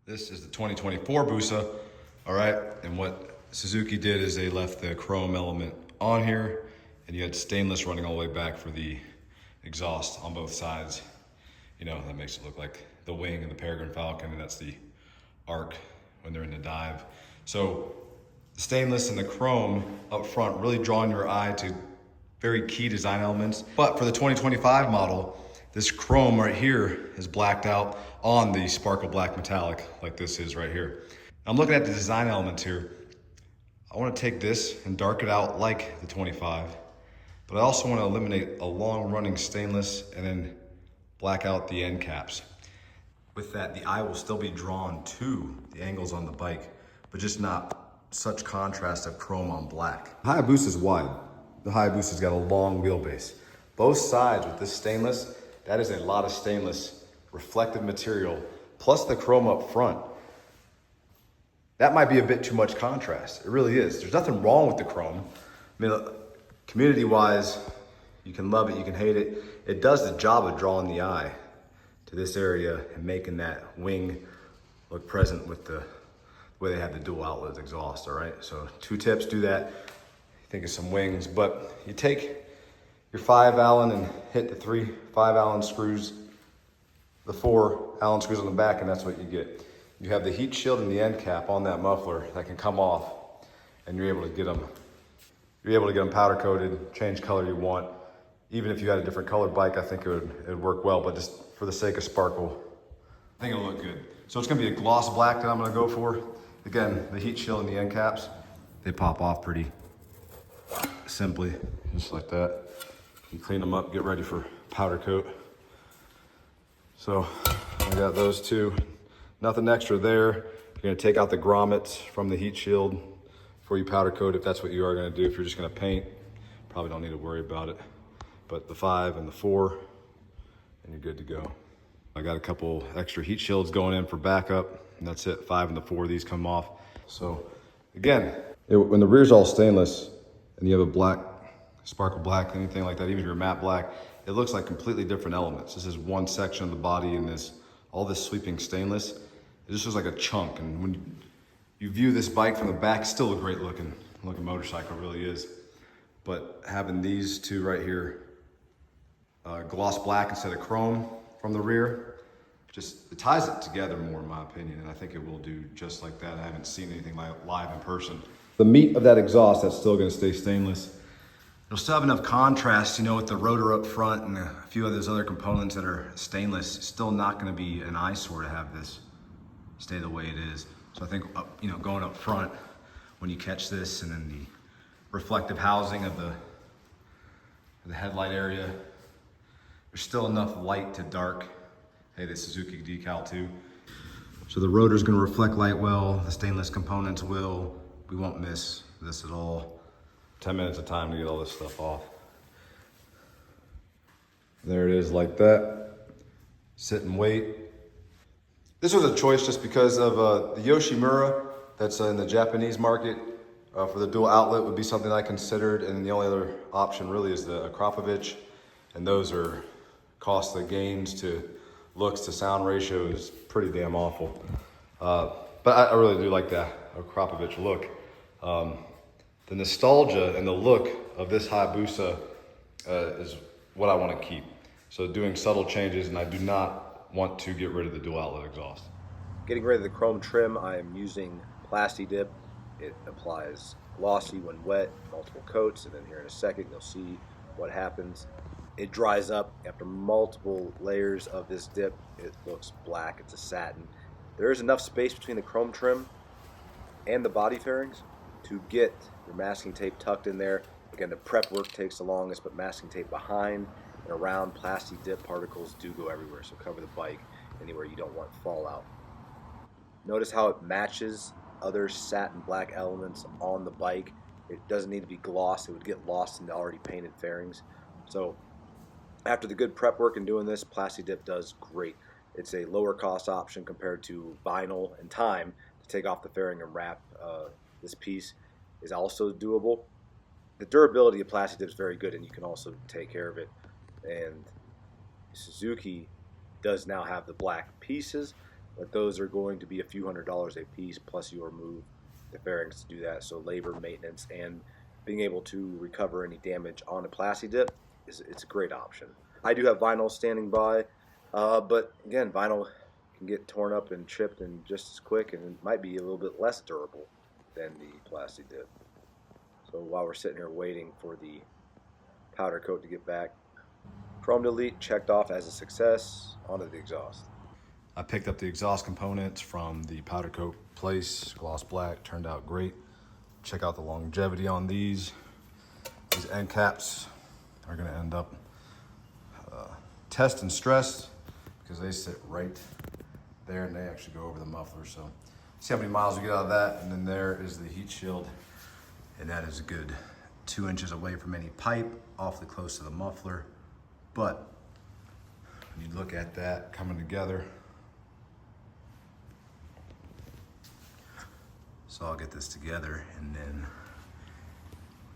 This is the 2024 Busa, all right? And what Suzuki did is they left the chrome element on here, and you had stainless running all the way back for the exhaust on both sides. You know, that makes it look like the wing of the Peregrine Falcon, and that's the arc when they're in the dive. So the stainless and the chrome up front really drawing your eye to very key design elements. But for the 2025 model, this chrome right here is blacked out on the sparkle black metallic like this is right here. I'm looking at the design elements here. I want to take this and dark it out like the 25, but I also want to eliminate a long running stainless and then black out the end caps. With that, the eye will still be drawn to the angles on the bike, but just not such contrast of chrome on black. Hayabusa is wide. The Hayabusa's got a long wheelbase. Both sides with this stainless, that is a lot of stainless reflective material, plus the chrome up front. That might be a bit too much contrast. It really is. There's nothing wrong with the chrome. I mean, community-wise, you can love it, you can hate it. It does the job of drawing the eye to this area and making that wing look present with the way they have the dual outlet exhaust, all right? So 2 tips, do that. Think of some wings, but you take your 5 Allen and hit the 3 5 Allen screws, the 4 Allen screws on the back, and that's what you get. You have the heat shield and the end cap on that muffler that can come off, and you're able to get them. You're able to get them powder coated, change color you want. Even if you had a different colored bike, I think it would work well, but just for the sake of sparkle, I think it'll look good. So it's gonna be a gloss black that I'm gonna go for. Again, the heat shield and the end caps, they pop off pretty simply, just like that. You clean them up, get ready for powder coat. So I got those 2. Nothing extra there. You're gonna take out the grommets from the heat shield before you powder coat, if that's what you are gonna do. If you're just gonna paint, probably don't need to worry about it. But the 5 and the 4, and you're good to go. I got a couple extra heat shields going in for backup, and that's it. 5 and the 4, these come off. So again, when the rear's all stainless and you have a black, sparkle black, anything like that, even if you're matte black, it looks like completely different elements. This is one section of the body, and all this sweeping stainless, it just looks like a chunk. And when you view this bike from the back, it's still a great looking motorcycle, it really is. But having these 2 right here, gloss black instead of chrome from the rear, it ties it together more, in my opinion, and I think it will do just like that. I haven't seen anything like live in person. The meat of that exhaust, that's still gonna stay stainless. It'll still have enough contrast, you know, with the rotor up front and a few of those other components that are stainless. It's still not gonna be an eyesore to have this stay the way it is. So I think, you know, going up front, when you catch this, and then the reflective housing of the headlight area, there's still enough light to dark. Hey, the Suzuki decal too. So the rotor's gonna reflect light well, the stainless components will. We won't miss this at all. 10 minutes of time to get all this stuff off. There it is like that. Sit and wait. This was a choice just because of the Yoshimura that's in the Japanese market for the dual outlet would be something I considered, and the only other option really is the Akrapovic, and those are costly gains to looks to sound ratio is pretty damn awful. But I really do like that Akrapovic look. The nostalgia and the look of this Hayabusa is what I want to keep. So doing subtle changes, and I do not want to get rid of the dual outlet exhaust. Getting rid of the chrome trim, I am using Plasti Dip. It applies glossy when wet, multiple coats, and then here in a second you'll see what happens. It dries up after multiple layers of this dip. It looks black, it's a satin. There is enough space between the chrome trim and the body fairings to get your masking tape tucked in there. Again, the prep work takes the longest, but masking tape behind and around Plasti Dip particles do go everywhere, so cover the bike anywhere you don't want fallout. Notice how it matches other satin black elements on the bike. It doesn't need to be gloss, it would get lost in the already painted fairings. So after the good prep work and doing this, Plasti Dip does great. It's a lower cost option compared to vinyl and time to take off the fairing and wrap. This piece is also doable. The durability of Plasti Dip is very good, and you can also take care of it. And Suzuki does now have the black pieces, but those are going to be a few $100s a piece, plus you remove the fairings to do that. So labor, maintenance, and being able to recover any damage on a plasti dip it's a great option. I do have vinyl standing by, but again, vinyl can get torn up and chipped and just as quick, and it might be a little bit less durable than the plasti dip. So while we're sitting here waiting for the powder coat to get back, chrome delete checked off as a success. Onto the exhaust. I picked up the exhaust components from the powder coat place, gloss black, turned out great. Check out the longevity on these. These end caps are gonna end up test and stress because they sit right there and they actually go over the muffler. So see how many miles we get out of that. And then there is the heat shield, and that is a good 2 inches away from any pipe, awfully close to the muffler. But when you look at that coming together, so I'll get this together and then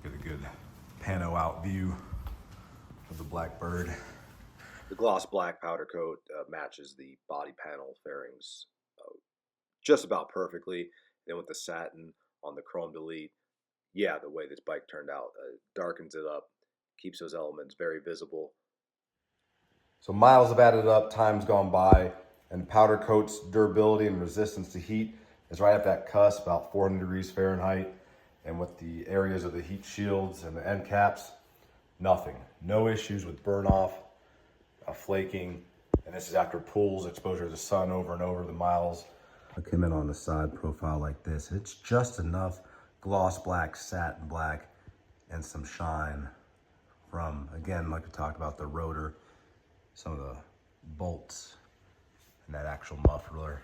get a good pano out view of the Blackbird. The gloss black powder coat matches the body panel fairings just about perfectly. Then with the satin on the chrome delete, yeah, the way this bike turned out darkens it up, keeps those elements very visible. So miles have added up, time's gone by, and powder coat's durability and resistance to heat is right at that cusp, about 400 degrees Fahrenheit. And with the areas of the heat shields and the end caps, nothing. No issues with burn off, flaking, and this is after pools, exposure to the sun over and over the miles. I came in on the side profile like this. It's just enough gloss black, satin black, and some shine from, again, like we talked about, the rotor, some of the bolts, and that actual muffler.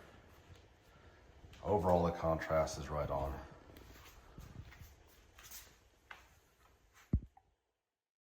Overall, the contrast is right on.